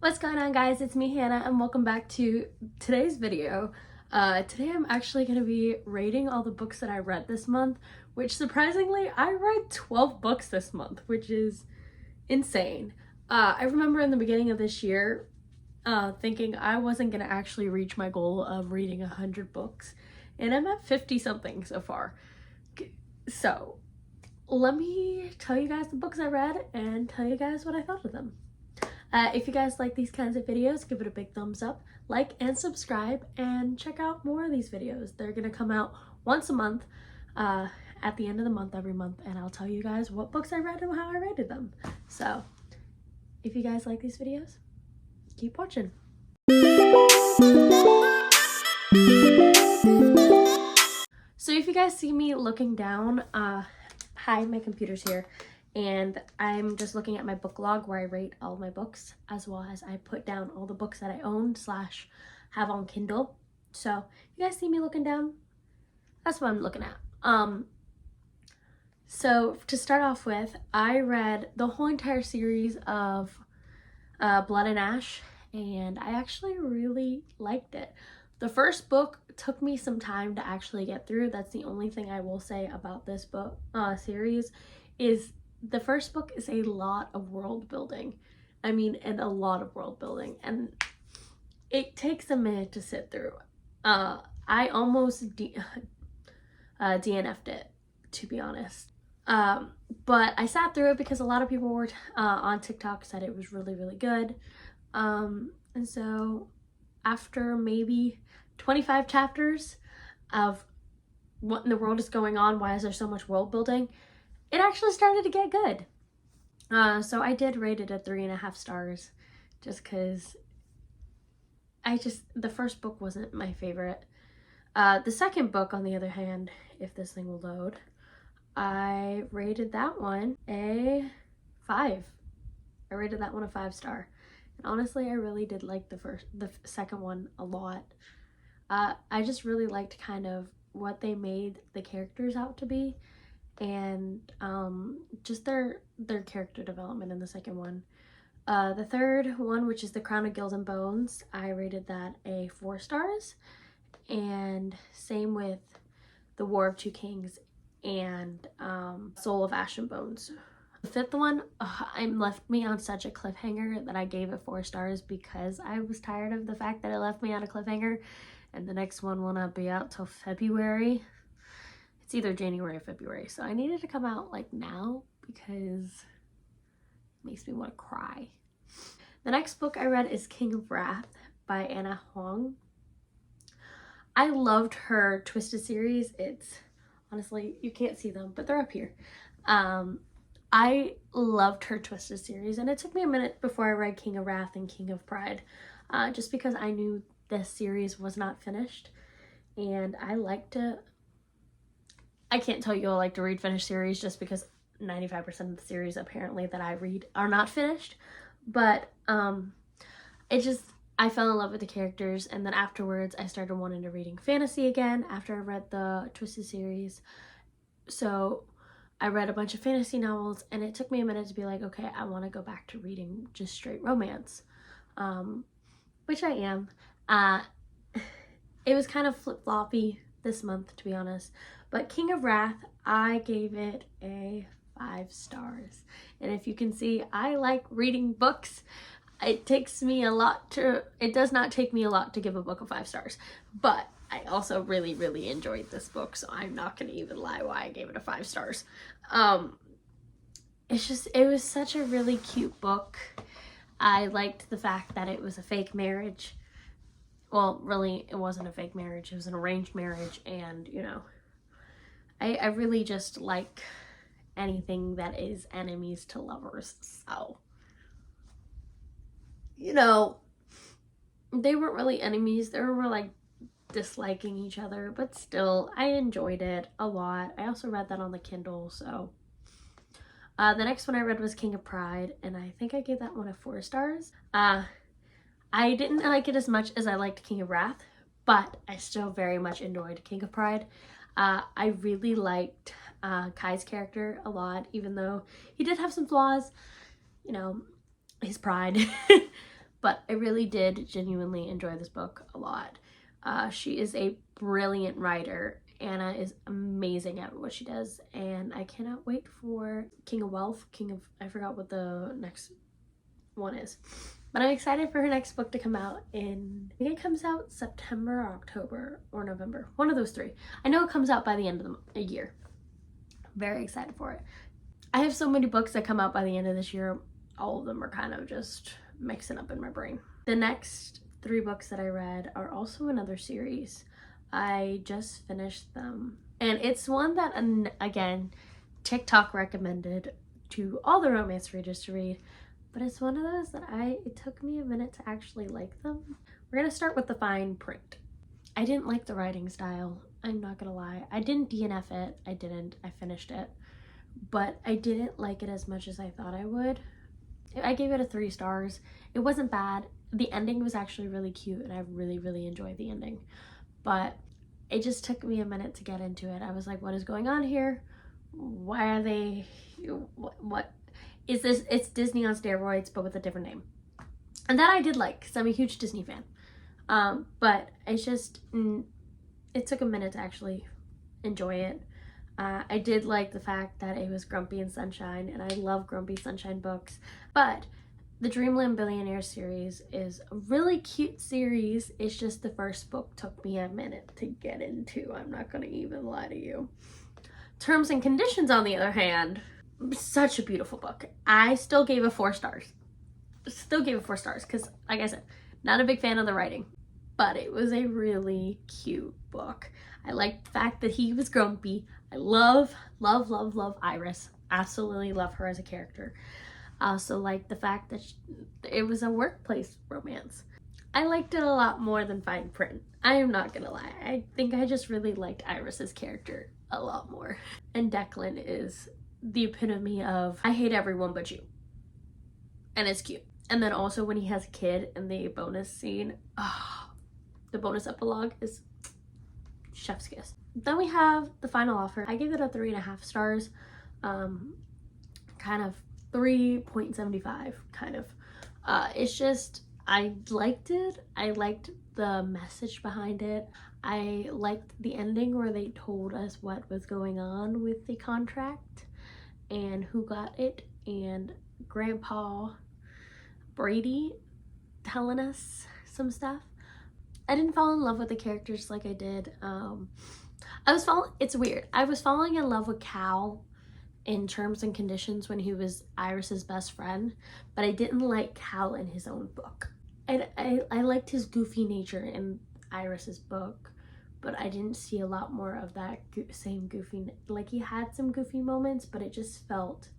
What's going on, guys? It's me, Hannah, and welcome back to today's video. Today I'm actually going to be rating all the books that I read this month, which surprisingly, I read 12 books this month, which is insane. I remember in the beginning of this year thinking I wasn't going to actually reach my goal of reading 100 books, and I'm at 50 something so far. So let me tell you guys the books I read and tell you guys what I thought of them. If you guys like these kinds of videos, give it a big thumbs up, like and subscribe, and check out more of these videos. They're going to come out once a month, at the end of the month every month, and I'll tell you guys what books I read and how I rated them. So, if you guys like these videos, keep watching. So if you guys see me looking down, hi, my computer's here. And I'm just looking at my book log where I rate all my books, as well as I put down all the books that I own / have on Kindle. So if you guys see me looking down, that's what I'm looking at. So to start off with, I read the whole entire series of Blood and Ash, and I actually really liked it. The first book took me some time to actually get through. That's the only thing I will say about this book series is the first book is a lot of world building. I mean, and a lot of world building, and it takes a minute to sit through. I almost DNF'd it, to be honest. But I sat through it because a lot of people were on TikTok said it was really, really good. And so after maybe 25 chapters of what in the world is going on, why is there so much world building, it actually started to get good. So I did rate it at 3.5 stars, just because the first book wasn't my favorite. The second book, on the other hand, if this thing will load, I rated that one a 5. I rated that one a 5-star. And honestly, I really did like the second one a lot. I just really liked kind of what they made the characters out to be, and just their character development in the second one. The third one, which is The Crown of Guild and Bones, I rated that a 4 stars, and same with The War of Two Kings and Soul of Ash and Bones. The fifth one, left me on such a cliffhanger that I gave it 4 stars because I was tired of the fact that it left me on a cliffhanger, and the next one will not be out till February. It's either January or February, so I needed to come out like now because it makes me want to cry. The next book I read is King of Wrath by Anna Huang. I loved her Twisted series. It's honestly, you can't see them, but they're up here. I loved her Twisted series, and it took me a minute before I read King of Wrath and King of Pride, just because I knew this series was not finished, and I can't tell you I like to read finished series just because 95% of the series apparently that I read are not finished. But I fell in love with the characters, and then afterwards I started wanting to reading fantasy again after I read the Twisted series. So I read a bunch of fantasy novels, and it took me a minute to be like, okay, I want to go back to reading just straight romance, which I am. It was kind of flip-floppy this month, to be honest. But King of Wrath, I gave it a 5 stars. And if you can see, I like reading books. It does not take me a lot to give a book a 5 stars. But I also really, really enjoyed this book, so I'm not going to even lie why I gave it a 5 stars. It was such a really cute book. I liked the fact that it was a fake marriage. Well, really, it wasn't a fake marriage. It was an arranged marriage, and, you know, I really just like anything that is enemies to lovers. So, you know, they weren't really enemies. They were more like disliking each other, but still, I enjoyed it a lot. I also read that on the Kindle, so. The next one I read was King of Pride, and I think I gave that one a 4 stars. I didn't like it as much as I liked King of Wrath, but I still very much enjoyed King of Pride. I really liked Kai's character a lot, even though he did have some flaws, you know, his pride. but I really did genuinely enjoy this book a lot. She is a brilliant writer. Anna is amazing at what she does, and I cannot wait for King of Wealth, I forgot what the next one is. But I'm excited for her next book to come out I think it comes out September, October, or November. One of those three. I know it comes out by the end of the year. Very excited for it. I have so many books that come out by the end of this year. All of them are kind of just mixing up in my brain. The next 3 books that I read are also another series. I just finished them. And it's one that, again, TikTok recommended to all the romance readers to read. But it's one of those that it took me a minute to actually like them. We're gonna start with the fine print. I didn't like the writing style, I'm not gonna lie. I didn't DNF it, I finished it. But I didn't like it as much as I thought I would. I gave it a 3 stars. It wasn't bad. The ending was actually really cute and I really, really enjoyed the ending. But it just took me a minute to get into it. I was like, what is going on here? Why are they, what? Is this? It's Disney on steroids, but with a different name. And that I did like, because I'm a huge Disney fan. But it's just, it took a minute to actually enjoy it. I did like the fact that it was Grumpy and Sunshine, and I love Grumpy Sunshine books. But the Dreamland Billionaires series is a really cute series. It's just the first book took me a minute to get into. I'm not going to even lie to you. Terms and Conditions, on the other hand, such a beautiful book. I still gave it 4 stars. Because, like I said, not a big fan of the writing. But it was a really cute book. I liked the fact that he was grumpy. I love Iris. Absolutely love her as a character. I also like the fact that it was a workplace romance. I liked it a lot more than fine print. I am not gonna lie. I think I just really liked Iris's character a lot more. And Declan is the epitome of, I hate everyone but you. And it's cute. And then also when he has a kid in the bonus scene, the bonus epilogue is chef's kiss. Then we have the final offer. I gave it a 3.5 stars. Kind of 3.75 kind of. It's just, I liked it. I liked the message behind it. I liked the ending where they told us what was going on with the contract and who got it, and Grandpa Brady telling us some stuff. I didn't fall in love with the characters like I did. It's weird. I was falling in love with Cal in Terms and Conditions when he was Iris's best friend, but I didn't like Cal in his own book. And I liked his goofy nature in Iris's book, but I didn't see a lot more of that same goofy, like he had some goofy moments, but it just felt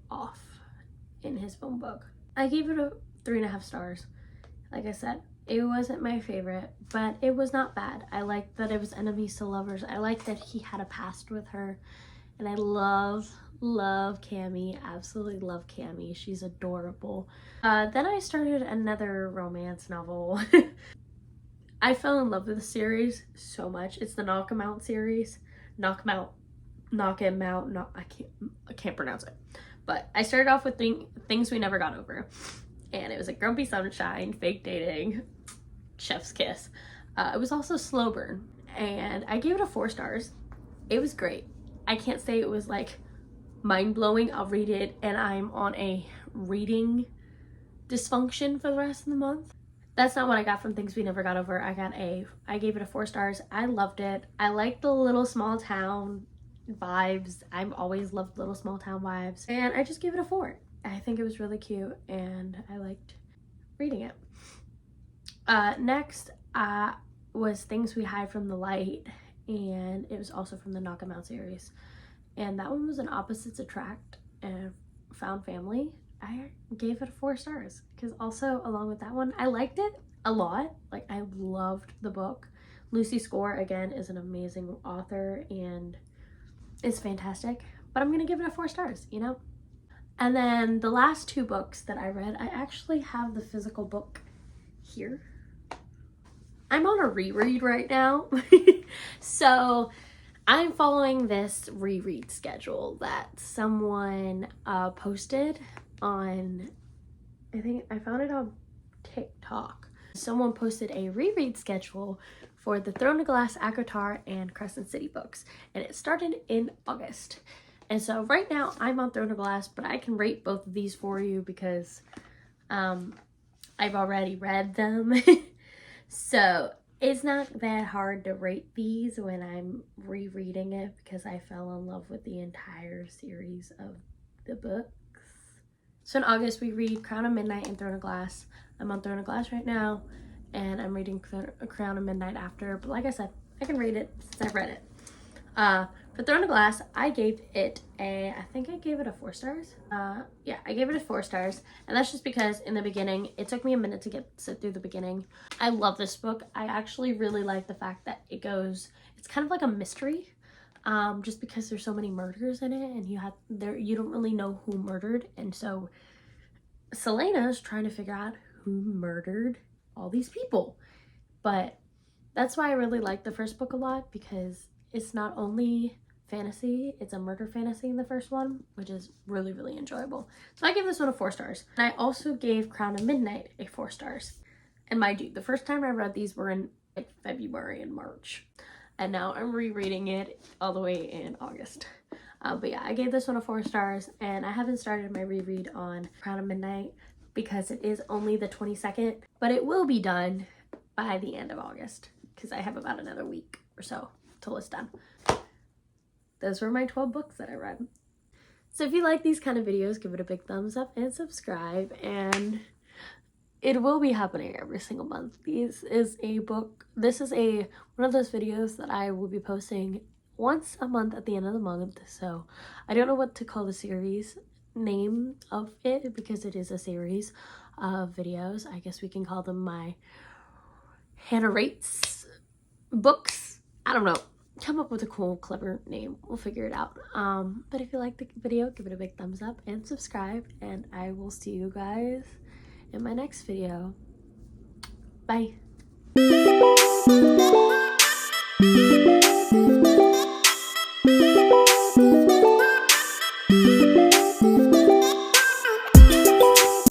off in his own book. I gave it a 3.5 stars. Like I said, it wasn't my favorite, but it was not bad. I liked that it was enemies to lovers. I liked that he had a past with her, and I love Cammie. Absolutely love Cammie. She's adorable. Then I started another romance novel. I fell in love with the series so much. It's the Knock 'em Out series. Knock 'em Out. No, I can't pronounce it. But I started off with Things We Never Got Over. And it was a Grumpy Sunshine, fake dating, chef's kiss. It was also slow burn. And I gave it a 4 stars. It was great. I can't say it was like mind-blowing. I'll read it and I'm on a reading dysfunction for the rest of the month. That's not what I got from Things We Never Got Over. I gave it a 4 stars. I loved it. I liked the little small town vibes. I've always loved little small town vibes. And I just gave it a 4. I think it was really cute and I liked reading it. Next was Things We Hide from the Light, and it was also from the Knock 'em Out series. And that one was an Opposites Attract and found family. I gave it 4 stars because also along with that one, I liked it a lot. Like I loved the book. Lucy Score again is an amazing author and it's fantastic, but I'm gonna give it a 4 stars, you know? And then the last 2 books that I read, I actually have the physical book here. I'm on a reread right now. So I'm following this reread schedule that someone posted on, I think I found it on TikTok. Someone posted a reread schedule for the Throne of Glass, ACOTAR, and Crescent City books, and it started in August. And so right now I'm on Throne of Glass, but I can rate both of these for you because I've already read them. So it's not that hard to rate these when I'm rereading it because I fell in love with the entire series of the books. So in August we read Crown of Midnight and Throne of Glass. I'm on Throne of Glass right now, and I'm reading Crown of Midnight after. But like I said, I can read it since I've read it. For Throne of Glass, I gave it I think I gave it a 4 stars. Yeah, I gave it a 4 stars. And that's just because in the beginning, it took me a minute to sit through the beginning. I love this book. I actually really like the fact that it's kind of like a mystery. Just because there's so many murders in it, and you don't really know who murdered. And so Celaena's trying to figure out who murdered all these people. But that's why I really like the first book a lot, because it's not only fantasy, it's a murder fantasy in the first one, which is really, really enjoyable. So I gave this one a 4 stars. And I also gave Crown of Midnight a 4 stars. And mind you, the first time I read these were in like February and March. And now I'm rereading it all the way in August. But yeah, I gave this one a 4 stars, and I haven't started my reread on Crown of Midnight because it is only the 22nd, but it will be done by the end of August because I have about another week or so till it's done. Those were my 12 books that I read. So if you like these kind of videos, give it a big thumbs up and subscribe, and it will be happening every single month. This is one of those videos that I will be posting once a month at the end of the month. So I don't know what to call the series name of it because it is a series of videos. I guess we can call them my Hannah Rates books. I don't know. Come up with a cool, clever name. We'll figure it out. But if you like the video, give it a big thumbs up and subscribe, and I will see you guys in my next video. Bye.